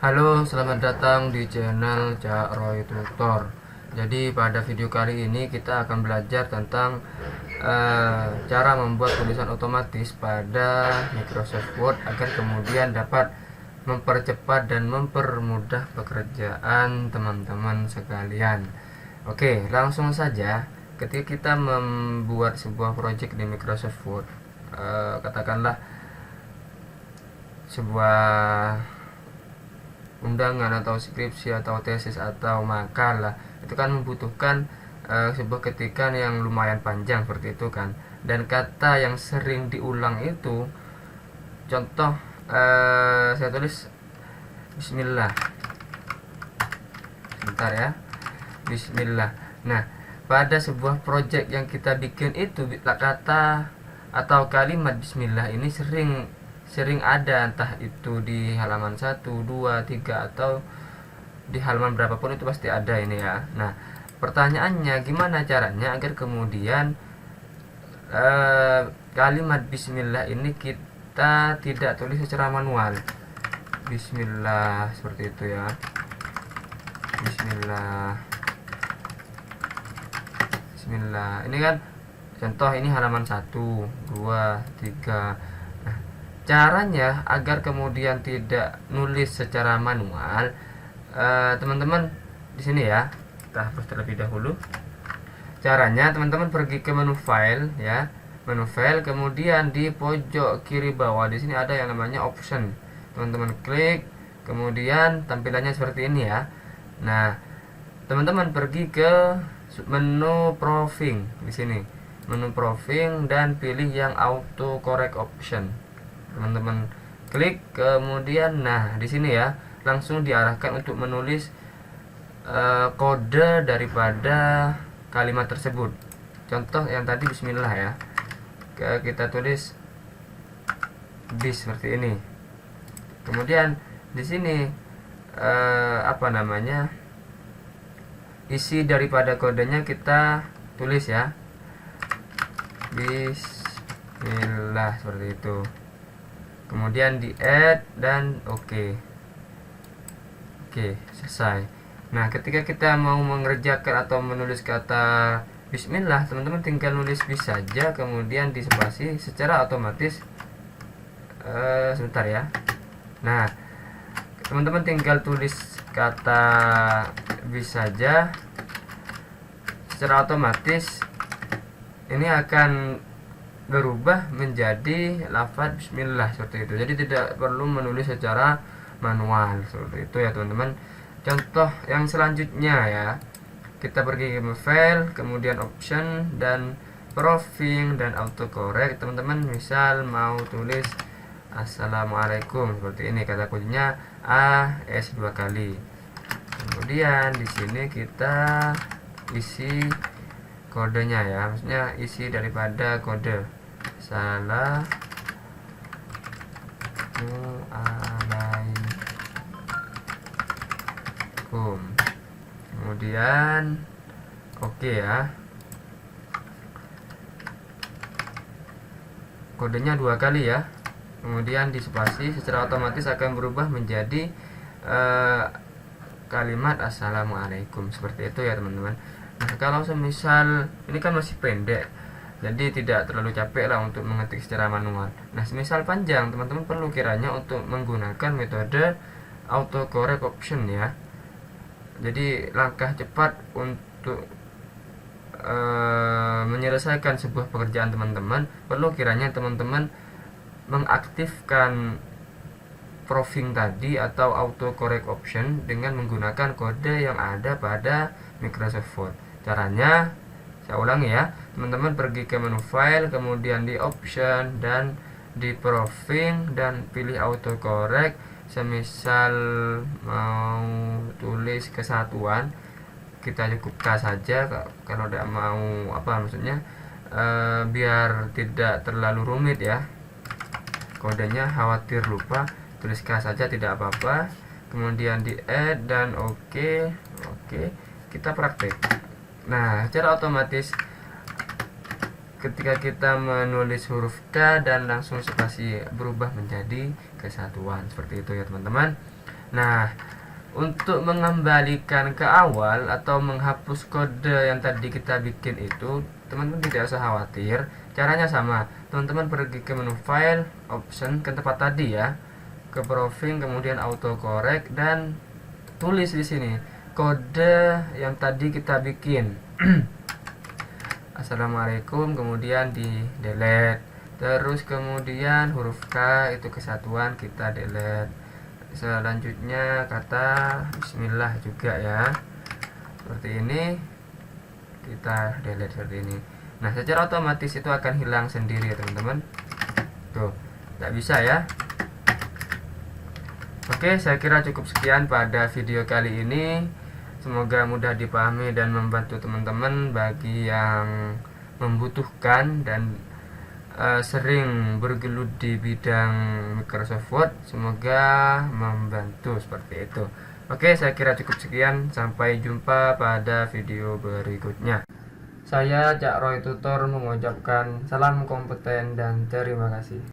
Halo, selamat datang di channel Cak Roy Tutor. Jadi pada video kali ini kita akan belajar tentang cara membuat tulisan otomatis pada Microsoft Word agar kemudian dapat mempercepat dan mempermudah pekerjaan teman-teman sekalian. Oke, langsung saja. Ketika kita membuat sebuah project di Microsoft Word, katakanlah sebuah undangan atau skripsi atau tesis atau makalah, itu kan membutuhkan sebuah ketikan yang lumayan panjang seperti itu kan, dan kata yang sering diulang itu contoh, saya tulis bismillah, sebentar ya, bismillah. Nah, pada sebuah project yang kita bikin itu kata atau kalimat bismillah ini sering ada, entah itu di halaman 1, 2, 3 atau di halaman berapapun itu pasti ada ini ya. Nah, pertanyaannya gimana caranya agar kemudian kalimat bismillah ini kita tidak tulis secara manual. Bismillah seperti itu ya. Bismillah. Bismillah. Ini kan contoh, ini halaman 1, 2, 3. Caranya agar kemudian tidak nulis secara manual, teman-teman di sini ya, kita hapus terlebih dahulu. Caranya teman-teman pergi ke menu file ya, menu file, kemudian di pojok kiri bawah di sini ada yang namanya option. Teman-teman klik, kemudian tampilannya seperti ini ya. Nah, teman-teman pergi ke menu proofing di sini, menu proofing, dan pilih yang auto correct option. Teman-teman klik, kemudian nah di sini ya langsung diarahkan untuk menulis kode daripada kalimat tersebut. Contoh yang tadi bismillah ya, kita tulis bis seperti ini. Kemudian di sini isi daripada kodenya kita tulis ya, bismillah seperti itu. Kemudian di add dan oke, selesai. Nah, ketika kita mau mengerjakan atau menulis kata bismillah, teman-teman tinggal nulis bis saja, kemudian di spasi secara otomatis. Sebentar ya. Nah, teman-teman tinggal tulis kata bis saja, secara otomatis ini akan berubah menjadi lafaz bismillah seperti itu. Jadi tidak perlu menulis secara manual seperti itu ya teman-teman. Contoh yang selanjutnya ya, kita pergi ke file, kemudian option dan proofing dan autocorrect. Teman-teman misal mau tulis assalamualaikum seperti ini, kata kuncinya AS 2 kali. Kemudian di sini kita isi kodenya ya, maksudnya isi daripada kode assalamualaikum, kemudian oke ya, kodenya 2 kali ya, kemudian di spasi, secara otomatis akan berubah menjadi kalimat assalamualaikum seperti itu ya teman-teman. Nah, kalau semisal ini kan masih pendek, jadi tidak terlalu capek lah untuk mengetik secara manual. Nah, semisal panjang, teman-teman perlu kiranya untuk menggunakan metode autocorrect option ya. Jadi langkah cepat untuk menyelesaikan sebuah pekerjaan teman-teman, perlu kiranya teman-teman mengaktifkan proofing tadi atau autocorrect option dengan menggunakan kode yang ada pada Microsoft Word. Caranya saya ulangi ya, teman-teman pergi ke menu file, kemudian di option dan di proofing dan pilih autocorrect. Semisal mau tulis kesatuan, kita cukup K saja. Kalau tidak mau biar tidak terlalu rumit ya kodenya, khawatir lupa, tulis K saja tidak apa-apa. Kemudian di add dan oke, kita praktek. Nah, secara otomatis ketika kita menulis huruf K dan langsung spasi berubah menjadi kesatuan seperti itu ya teman-teman. Nah, untuk mengembalikan ke awal atau menghapus kode yang tadi kita bikin itu, teman-teman tidak usah khawatir. Caranya sama, teman-teman pergi ke menu file, option, ke tempat tadi ya, ke proofing, kemudian autocorrect, dan tulis di sini kode yang tadi kita bikin. Assalamualaikum, kemudian di delete, terus kemudian huruf K itu kesatuan kita delete, selanjutnya kata bismillah juga ya, seperti ini kita delete seperti ini. Nah, secara otomatis itu akan hilang sendiri ya teman-teman. Tuh, tidak bisa ya. Oke, saya kira cukup sekian pada video kali ini. Semoga mudah dipahami dan membantu teman-teman bagi yang membutuhkan dan sering bergelut di bidang Microsoft Word. Semoga membantu seperti itu. Oke, saya kira cukup sekian. Sampai jumpa pada video berikutnya. Saya Cak Roy Tutor mengucapkan salam kompeten dan terima kasih.